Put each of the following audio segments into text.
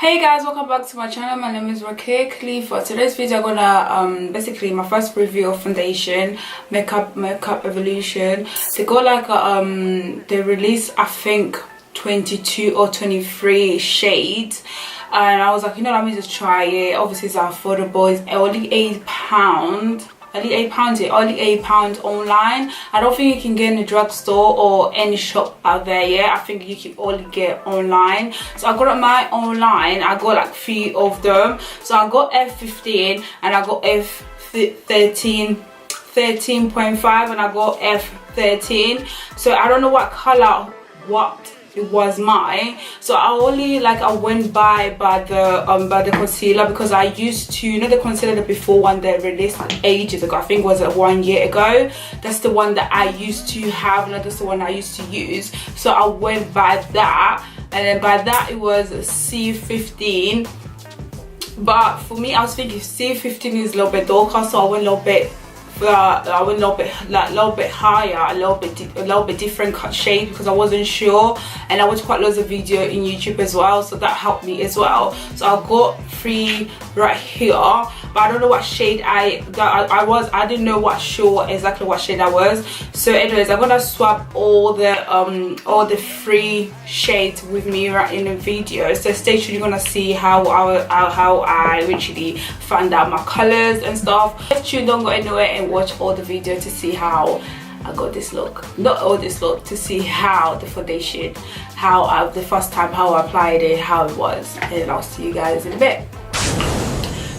Hey guys, welcome back to my channel. My name is Raquel. For today's video, I'm gonna basically my first review of foundation makeup evolution. They got like they released I think 22 or 23 shades, and I was like, you know, let me just try it. Obviously it's affordable. It's only £8, only £8 online. I don't think you can get in a drugstore or any shop out there yet. I think you can only get online. So I got mine online. I got like 3 of them. So I got F15 and I got F13.5 and I got F13. So I don't know what color it was mine. So I only I went by the concealer, because I used to, you know, the concealer, the before one that released ages ago, I think was 1 year ago. That's the one that I used to have, and that's the one I used to use. So I went by that, and then by that it was C15. But for me, I was thinking C15 is a little bit darker, so I went a little bit higher, a little bit different cut shade, because I wasn't sure, and I watched quite loads of video in YouTube as well, so that helped me as well. So I got 3 right here, but I don't know what shade I didn't know exactly what shade I was. So anyways, I'm gonna swap all the 3 shades with me right in the video. So stay tuned, you're gonna see how I actually found out my colors and stuff. Stay tuned, don't go anywhere, and watch all the video to see how I got this look. Not all this look, to see how the foundation, the first time how I applied it, how it was, and I'll see you guys in a bit.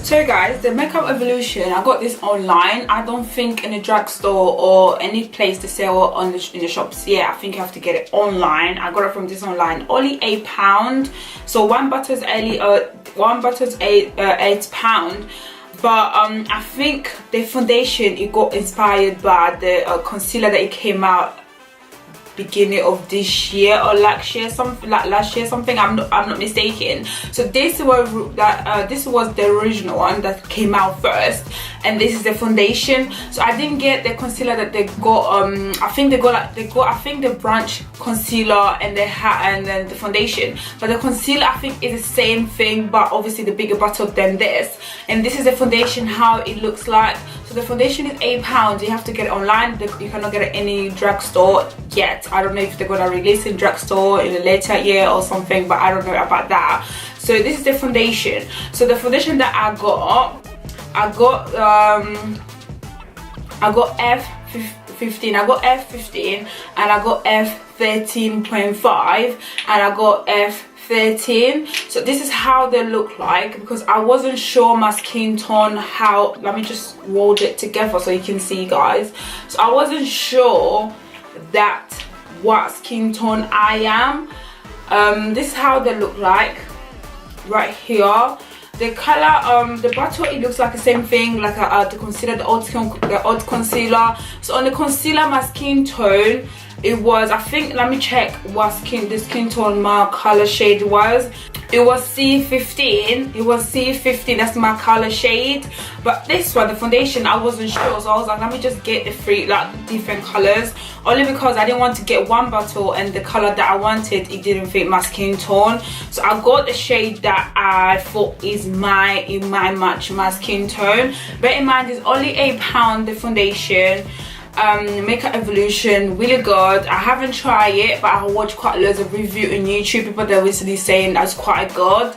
So guys, the makeup evolution, I got this online. I don't think in a drugstore or any place to sell in the shops. Yeah, I think you have to get it online. I got it from this online, only £8. So one bottle is £8. But I think the foundation, it got inspired by the concealer that it came out beginning of this year or last year, something. I'm not mistaken. So this was the original one that came out first, and this is the foundation. So I didn't get the concealer that they got. I think the branch concealer and then the foundation. But the concealer, I think, is the same thing, but obviously the bigger bottle than this. And this is the foundation, how it looks like. So the foundation is £8. You have to get it online. You cannot get it in any drugstore yet. I don't know if they're gonna release in drugstore in a later year or something, but I don't know about that. So this is the foundation. So the foundation that I got F15. I got F15 and I got F13.5 and I got F13. So this is how they look like, because I wasn't sure my skin tone, how, let me just roll it together so you can see, guys. So I wasn't sure that what skin tone I am. This is how they look like right here. The color, the bottle, it looks like the same thing, like the concealer, the old concealer. So on the concealer, my skin tone, it was, I think, let me check what the skin tone my color shade was. It was C15. It was C15. That's my color shade. But this one, the foundation, I wasn't sure, so I was like, let me just get the 3 different colors, only because I didn't want to get one bottle and the color that I wanted, it didn't fit my skin tone. So I got the shade that I thought is match my skin tone. Bear in mind, it's only £8, the foundation. Makeup evolution, really good. I haven't tried it, but I watched quite loads of review on YouTube. People that recently saying that's quite good,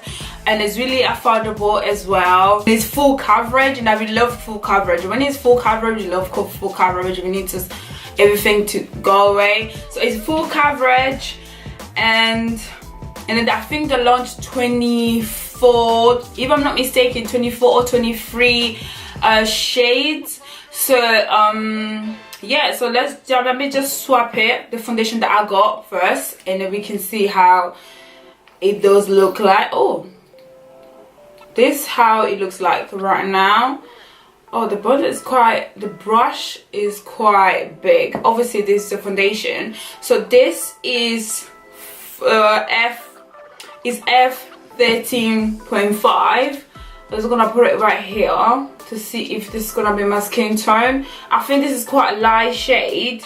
and it's really affordable as well. It's full coverage, and I really love full coverage. When it's full coverage, you love full coverage. We need everything to go away. So it's full coverage, and then I think they launched 24, if I'm not mistaken, 24 or 23 shades. So yeah, so let me just swap the foundation that I got first, and then we can see how it does look like. Oh, this is how it looks like right now. Oh, the brush is quite big. Obviously this is the foundation. So this is F13.5. I'm just gonna put it right here to see if this is gonna be my skin tone. I think this is quite a light shade,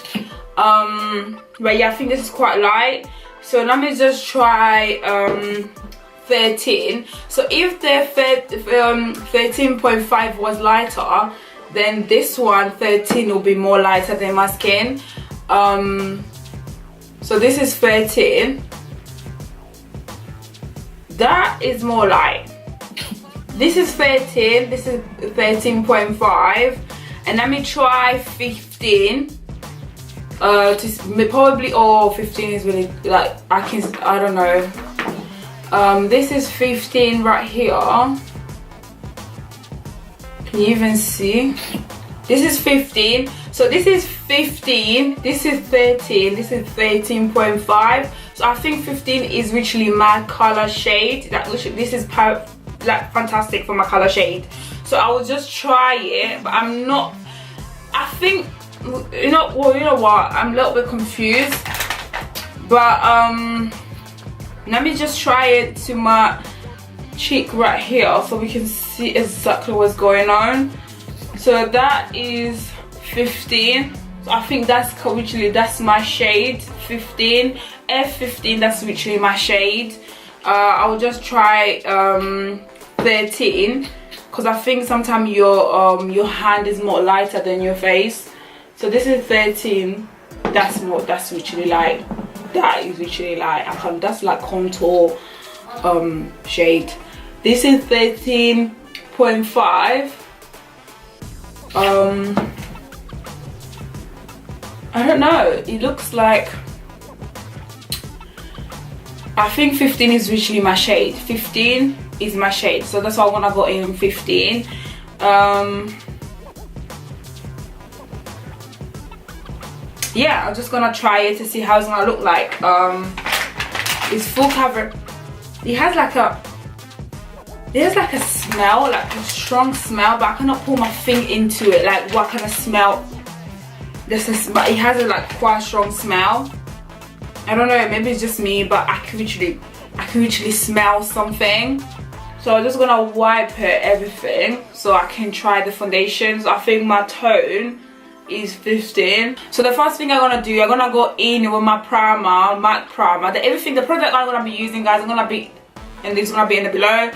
but yeah, I think this is quite light. So let me just try 13. So if the 13.5 was lighter, then this one 13 will be more lighter than my skin. So this is 13. That is more light. This is 13. This is 13.5. And let me try 15. Probably 15 is really like I don't know. This is 15 right here. Can you even see? This is 15. So this is 15. This is 13. This is 13.5. So I think 15 is literally my color shade. This is like fantastic for my color shade. So I will just try it, but I'm not. I think you know what? I'm a little bit confused. But let me just try it to my cheek right here so we can see exactly what's going on. So that is 15. So I think that's my shade. 15, F15. That's literally my shade. I will just try 13 because I think sometimes your hand is more lighter than your face. So this is 13. That's literally light. That is literally light. That's like contour shade. This is 13.5. I don't know. It looks like. I think 15 is literally my shade. 15 is my shade, so that's why I'm gonna go in 15. Yeah, I'm just gonna try it to see how it's gonna look like. It's full cover. It has like a smell, like a strong smell, but I cannot put my finger into it. Like what kind of smell? But it has a like quite strong smell. I don't know, maybe it's just me, but I can literally smell something. So I'm just gonna wipe everything so I can try the foundation. So I think my tone is 15. So the first thing I'm gonna do, I'm gonna go in with my primer, MAC primer. The product I'm gonna be using, guys, and this is gonna be in the below.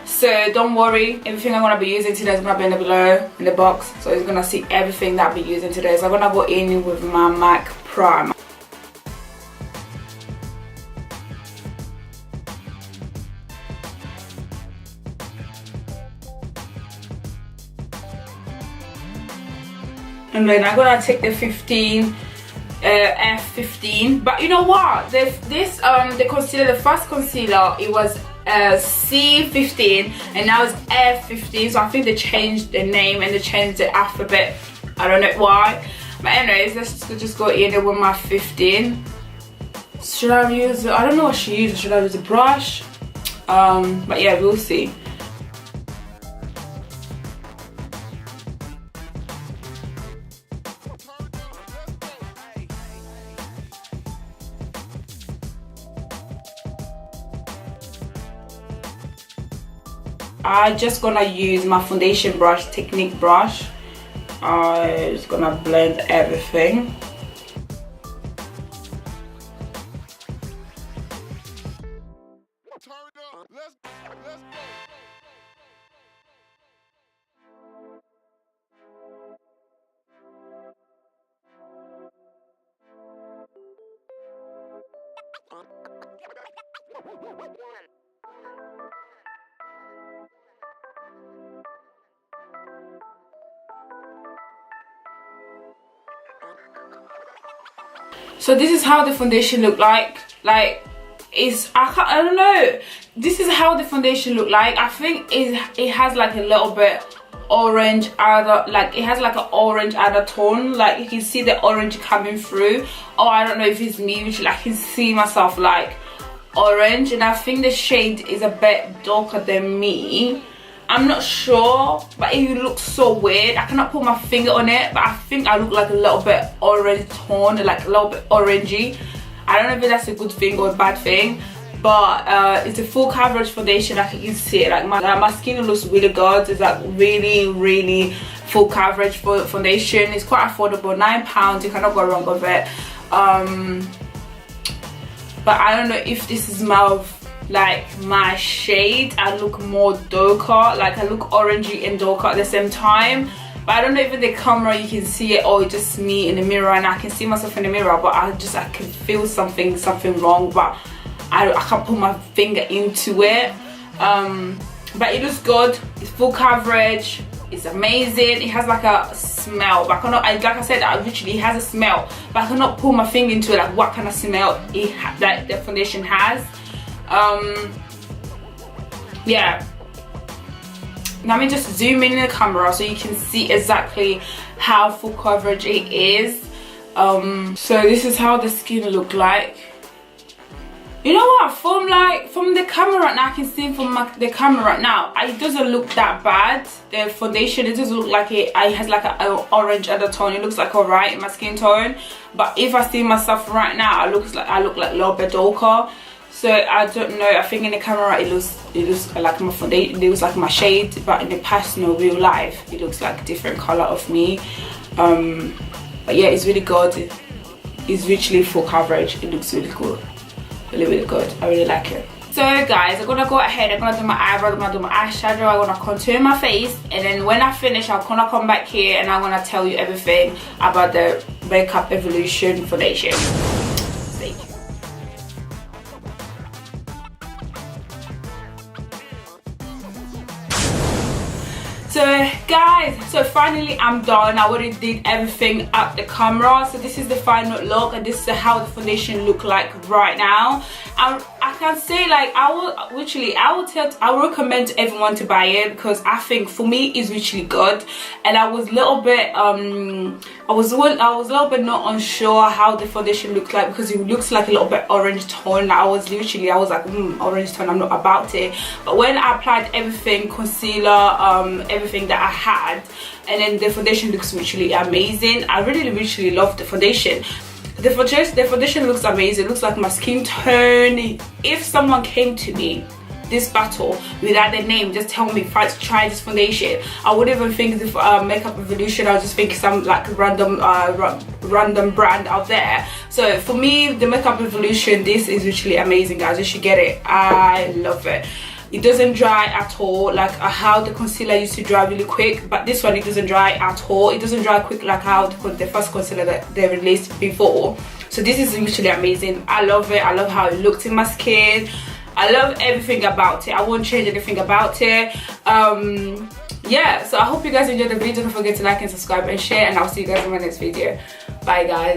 So don't worry, everything I'm gonna be using today is gonna be in the below in the box. So it's gonna see everything that I'll be using today. So I'm gonna go in with my MAC primer. And then I'm gonna take the 15, F15. But you know what? The concealer, the first concealer, it was C15, and now it's F15. So I think they changed the name and they changed the alphabet. I don't know why. But anyways, let's just go in with my 15. Should I use? I don't know what she uses. Should I use a brush? But yeah, we'll see. I'm just gonna use my foundation brush, Technique brush. I'm just gonna blend everything. So this is how the foundation look like. I don't know. This is how the foundation look like. I think it has like a little bit orange it has like an orange undertone. Like you can see the orange coming through. Oh, I don't know if it's me, which I can see myself like orange, and I think the shade is a bit darker than me. I'm not sure, but it looks so weird. I cannot put my finger on it, but I think I look like a little bit orange tone, like a little bit orangey. I don't know if that's a good thing or a bad thing, but it's a full coverage foundation. Like you can see it, like my skin looks really good. It's like really full coverage for foundation. It's quite affordable, £9. You cannot go wrong with it. But I don't know if this is like my shade. I look more darker, like I look orangey and darker at the same time. But I don't know if in the camera you can see it or it's just me in the mirror, and I can see myself in the mirror, but I can feel something wrong, but I can't put my finger into it. But it looks good. It's full coverage. It's amazing. It has like a smell, but I cannot, like I said, it has a smell, but I cannot put my finger into it, like what kind of smell that the foundation has. Yeah, let me just zoom in the camera so you can see exactly how full coverage it is. So this is how the skin look like. You know what, from the camera right now, I can see from the camera right now, it doesn't look that bad. The foundation, it doesn't look like it has like an orange undertone. It looks like alright in my skin tone, but if I see myself right now, I look like a little bit darker. So I don't know, I think in the camera it looks like my foundation, it looks like my shade, but in the personal real life it looks like a different color of me. But yeah, it's really good. It's literally full coverage. It looks really good. Really good. I really like it. So guys, I'm gonna go ahead, I'm gonna do my eyebrow, I'm gonna do my eyeshadow, I'm gonna contour my face, and then when I finish, I'm gonna come back here and I'm gonna tell you everything about the Makeup Evolution foundation. Stay tuned. So guys, so finally I'm done. I already did everything at the camera. So this is the final look, and this is how the foundation look like right now. I can say, like, I will recommend everyone to buy it, because I think for me it's really good. And I was a little bit I was a little bit not unsure how the foundation looks like, because it looks like a little bit orange tone. I was like, orange tone, I'm not about it. But when I applied everything, concealer, everything that I had, and then the foundation looks really amazing. I really love the foundation. The foundation looks amazing. It looks like my skin tone. If someone came to me this battle without their name, just tell me try this foundation, I wouldn't even think of Makeup Evolution. I would just think some like random brand out there. So for me, the Makeup Evolution, this is literally amazing, guys. You should get it. I love it. It doesn't dry at all, like how the concealer used to dry really quick, but this one, it doesn't dry at all. It doesn't dry quick like how the first concealer that they released before. So this is literally amazing. I love it. I love how it looks in my skin. I love everything about it. I won't change anything about it. Yeah, so I hope you guys enjoyed the video. Don't forget to like and subscribe and share, and I'll see you guys in my next video. Bye guys.